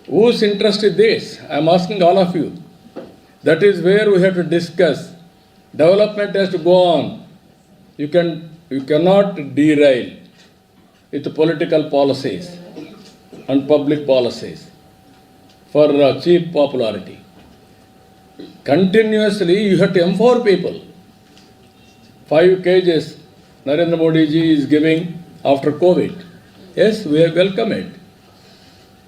Whose interest is this? I am asking all of you. That is where we have to discuss. Development has to go on. You cannot derail with political policies and public policies for cheap popularity. Continuously, you have to empower people. 5 kgs Narendra Modi ji is giving after COVID. Yes, we welcome it.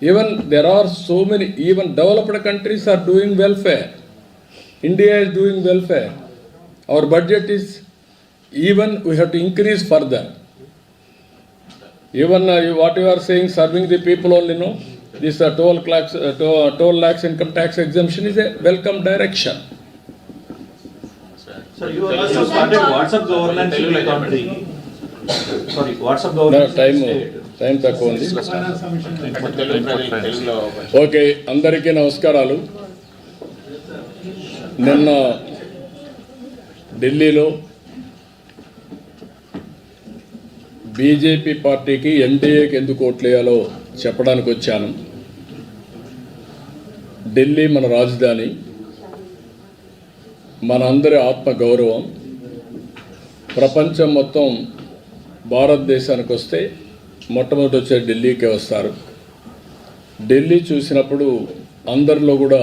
Even there are so many, even developed countries are doing welfare. India is doing welfare. Our budget is, even we have to increase further. Even what you are saying, serving the people only, no? This toll tax income tax exemption is a welcome direction. Sir, you also started WhatsApp governance in the country. Sorry, WhatsApp governance. Time తక్కువ ఉంది. Okay, అందరికీ నమస్కారాలు. నిన్న ఢిల్లీలో BJP పార్టీకి ఎన్డీఏకి ఎందుకు ఓట్లేయాలో చెప్పడానికి వచ్చాను. ఢిల్లీ మన రాజధాని, మన అందరి ఆత్మ గౌరవం. ప్రపంచం మొత్తం భారతదేశానికి వస్తే మొట్టమొదటి వచ్చే ఢిల్లీకే వస్తారు. ఢిల్లీ చూసినప్పుడు అందరిలో కూడా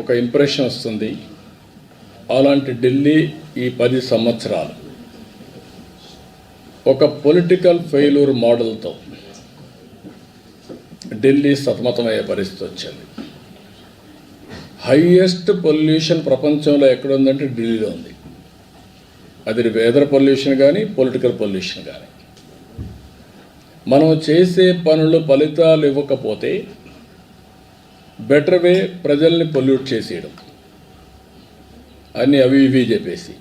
ఒక ఇంప్రెషన్ వస్తుంది. అలాంటి ఢిల్లీ ఈ 10 సంవత్సరాలు ఒక పొలిటికల్ ఫెయిల్యూర్ మోడల్తో ఢిల్లీ సతమతమయ్యే పరిస్థితి వచ్చింది. హైయెస్ట్ పొల్యూషన్ ప్రపంచంలో ఎక్కడుందంటే ఢిల్లీలో ఉంది. అది వెదర్ పొల్యూషన్ కానీ పొలిటికల్ పొల్యూషన్ కానీ. మనం చేసే పనులు ఫలితాలు ఇవ్వకపోతే బెటర్ వే ప్రజల్ని పొల్యూట్ చేసేయడం, అన్నీ అవి ఇవి చెప్పేసి.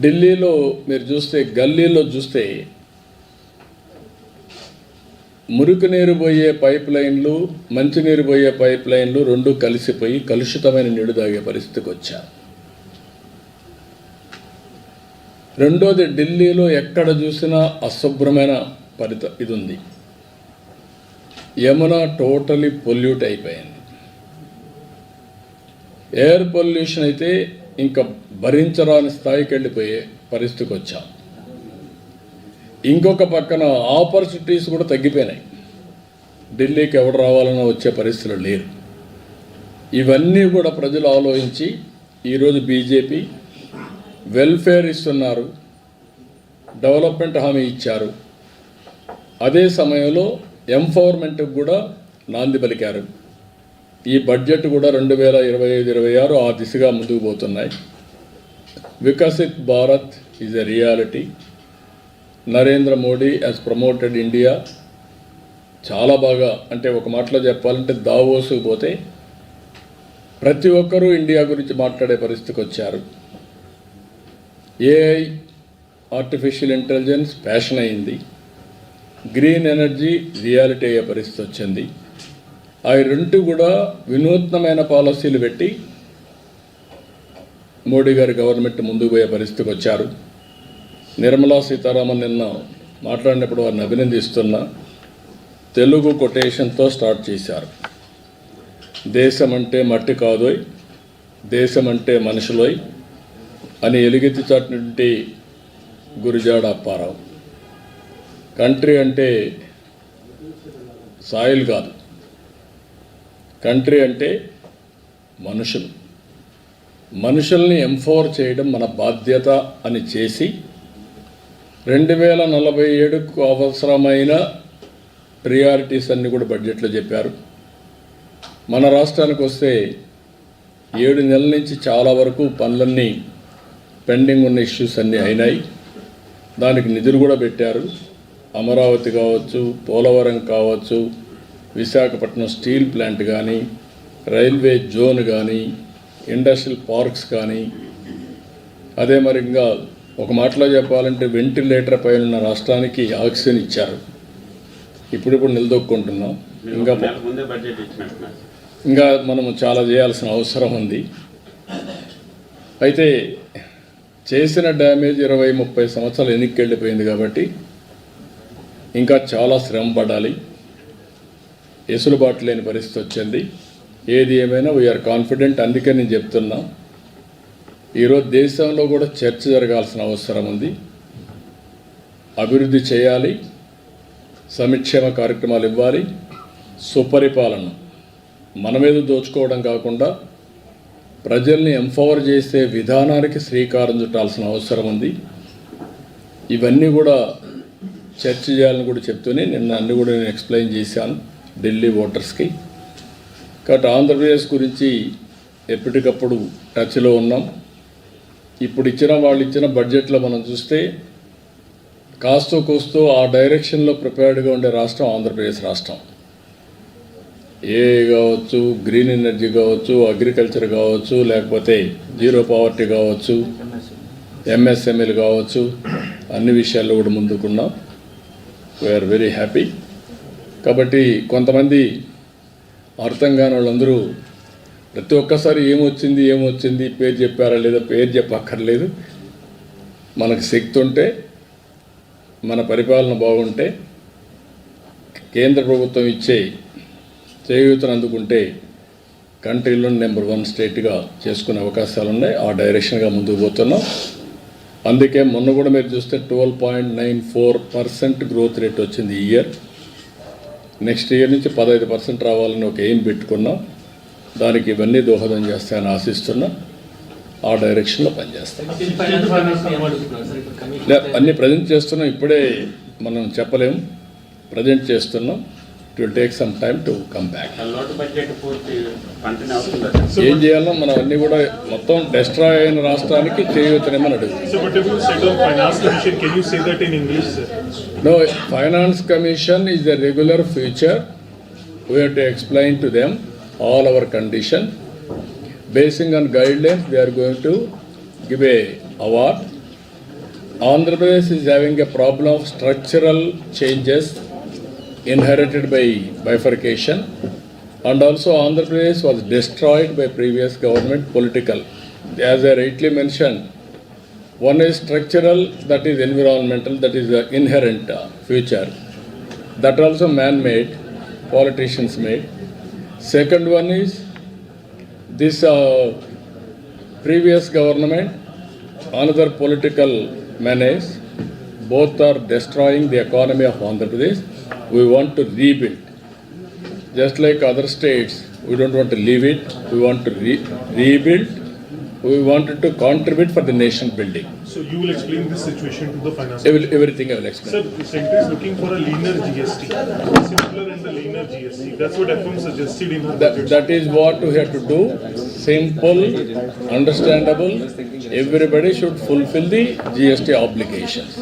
ఢిల్లీలో మీరు చూస్తే, గల్లీలో చూస్తే మురికి నీరు పోయే పైప్ లైన్లు, మంచినీరు పోయే పైప్ లైన్లు రెండు కలిసిపోయి కలుషితమైన నీరు తాగే పరిస్థితికి వచ్చారు. రెండోది, ఢిల్లీలో ఎక్కడ చూసినా అశుభ్రమైన ఇది ఉంది. యమున టోటలీ పొల్యూట్ అయిపోయింది. ఎయిర్ పొల్యూషన్ అయితే ఇంకా భరించరాని స్థాయికి వెళ్ళిపోయే పరిస్థితికి వచ్చాం. ఇంకొక పక్కన ఆపర్చునిటీస్ కూడా తగ్గిపోయినాయి. ఢిల్లీకి ఎవడు రావాలన్నా వచ్చే పరిస్థితులు లేరు. ఇవన్నీ కూడా ప్రజలు ఆలోచించి ఈరోజు బీజేపీ వెల్ఫేర్ ఇస్తున్నారు, డెవలప్మెంట్ హామీ ఇచ్చారు. అదే సమయంలో ఎంపవర్మెంట్కి కూడా నాంది పలికారు. ఈ బడ్జెట్ కూడా 2025-26 ఆ దిశగా ముందుకు పోతున్నాయి. Viksit Bharat is a reality. Narendra Modi has promoted India. చాలా బాగా, అంటే ఒక మాటలో చెప్పాలంటే దావోసుకు పోతే ప్రతి ఒక్కరూ ఇండియా గురించి మాట్లాడే పరిస్థితికి వచ్చారు. ఏఐ, ఆర్టిఫిషియల్ ఇంటెలిజెన్స్ ఫ్యాషన్ అయింది. గ్రీన్ ఎనర్జీ రియాలిటీ అయ్యే పరిస్థితి వచ్చింది. అవి రెండు కూడా వినూత్నమైన పాలసీలు పెట్టి మోడీ గారి గవర్నమెంట్ ముందుకు పోయే పరిస్థితికి వచ్చారు. నిర్మలా సీతారామన్ నిన్న మాట్లాడినప్పుడు వారిని అభినందిస్తున్నా. తెలుగు కొటేషన్తో స్టార్ట్ చేశారు. దేశం అంటే మట్టి కాదోయ్, దేశం అంటే మనుషులోయ్ అని ఎలుగెత్తి చాటినటువంటి గురిజాడ అప్పారావు. కంట్రీ అంటే సాయిల్ కాదు, కంట్రీ అంటే మనుషులు. మనుషుల్ని ఎంపవర్ చేయడం మన బాధ్యత అని చేసి 2047కు అవసరమైన ప్రియారిటీస్ అన్నీ కూడా బడ్జెట్లో చెప్పారు. మన రాష్ట్రానికి వస్తే 7 నెలల నుంచి చాలా వరకు పనులన్నీ పెండింగ్ ఉన్న ఇష్యూస్ అన్నీ అయినాయి. దానికి నిధులు కూడా పెట్టారు. అమరావతి కావచ్చు, పోలవరం కావచ్చు, విశాఖపట్నం స్టీల్ ప్లాంట్ కానీ, రైల్వే జోన్ కానీ, ఇండస్ట్రియల్ పార్క్స్ కానీ. అదే మరి ఇంకా ఒక మాటలో చెప్పాలంటే వెంటిలేటర్ పైన ఉన్న రాష్ట్రానికి ఆక్సిజన్ ఇచ్చారు. ఇప్పుడు నిలదొక్కుంటున్నాం. ఇంకా మనము చాలా చేయాల్సిన అవసరం ఉంది. అయితే చేసిన డ్యామేజ్ 20-30 సంవత్సరాలు వెనక్కి వెళ్ళిపోయింది కాబట్టి ఇంకా చాలా శ్రమ పడాలి. ఎసులుబాటు లేని పరిస్థితి వచ్చింది. ఏది ఏమైనా వీఆర్ కాన్ఫిడెంట్. అందుకే నేను చెప్తున్నా, ఈరోజు దేశంలో కూడా చర్చ జరగాల్సిన అవసరం ఉంది. అభివృద్ధి చేయాలి, సంక్షేమ కార్యక్రమాలు ఇవ్వాలి, సుపరిపాలన మన మీద దోచుకోవడం కాకుండా ప్రజల్ని ఎంపవర్ చేసే విధానానికి శ్రీకారం చుట్టాల్సిన అవసరం ఉంది. ఇవన్నీ కూడా చర్చ చేయాలని కూడా చెప్తూనే నిన్న అన్ని కూడా నేను ఎక్స్ప్లెయిన్ చేశాను ఢిల్లీ ఓటర్స్కి. కాబట్టి ఆంధ్రప్రదేశ్ గురించి ఎప్పటికప్పుడు టచ్లో ఉన్నాం. ఇప్పుడు వాళ్ళు ఇచ్చిన బడ్జెట్లో మనం చూస్తే కాస్తో కోస్తో ఆ డైరెక్షన్లో ప్రిపేర్డ్గా ఉండే రాష్ట్రం ఆంధ్రప్రదేశ్ రాష్ట్రం. ఏ కావచ్చు, గ్రీన్ ఎనర్జీ కావచ్చు, అగ్రికల్చర్ కావచ్చు, లేకపోతే జీరో పావర్టీ కావచ్చు, ఎంఎస్ఎంఈలు కావచ్చు, అన్ని విషయాల్లో కూడా ముందుకున్నాం. We are very happy. కాబట్టి కొంతమంది అర్థం కాని వాళ్ళందరూ ప్రతి ఒక్కసారి ఏమొచ్చింది పేరు చెప్పారా లేదా, పేరు చెప్పక్కర్లేదు. మనకు శక్తి ఉంటే, మన పరిపాలన బాగుంటే, కేంద్ర ప్రభుత్వం ఇచ్చే చేయూతను అందుకుంటే కంట్రీలో నెంబర్ 1 స్టేట్గా చేసుకునే అవకాశాలు ఉన్నాయి. ఆ డైరెక్షన్గా ముందుకు పోతున్నాం. అందుకే మొన్న కూడా మీరు చూస్తే 12.94% గ్రోత్ రేట్ వచ్చింది ఈ ఇయర్. నెక్స్ట్ ఇయర్ నుంచి 15% రావాలని ఒక ఎయిమ్ పెట్టుకున్నాం. దానికి ఇవన్నీ దోహదం చేస్తాయని ఆశిస్తున్నా. ఆ డైరెక్షన్లో పనిచేస్తాం. అన్నీ ప్రజెంట్ చేస్తున్నాం. ఇప్పుడే మనం చెప్పలేము, ప్రజెంట్ చేస్తున్నాం. It will take some time to come back. ఏం చేయాలో మనం అన్నీ కూడా మొత్తం డిస్ట్రాయ్ అయిన రాష్ట్రానికి చేయూతనేమని అడుగుతాం. No, Finance Commission is a regular feature. We have to explain to them all our condition. Basing on guidelines, we are going to give a award. Andhra Pradesh is having a problem of structural changes inherited by bifurcation, and also Andhra Pradesh was destroyed by previous government political. As I rightly mentioned, one is structural, that is environmental, that is the inherent future. That also man-made, politicians made. Second one is this previous government, another political menace. Both are destroying the economy of Andhra Pradesh. We want to rebuild. Just like other states, we don't want to leave it. We want to rebuild. We wanted to contribute for the nation building. So you will explain this situation to the finance. Everything I will explain. Sir, the center is looking for a leaner GST, simpler and a leaner GST. That's what FM suggested in her budget. That is what we have to do. Simple, understandable. Everybody should fulfill the GST obligations.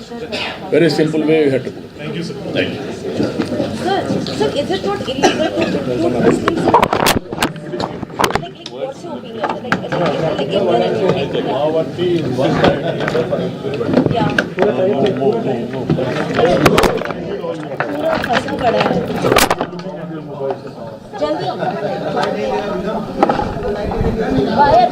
Very simple way we have to do. Thank you, sir. Thank you. Sir, is it not illegal to put Muslims? Like, what's your opinion? Like yeah. पूरा फंसा पड़ा है. जल्दी. बाहर.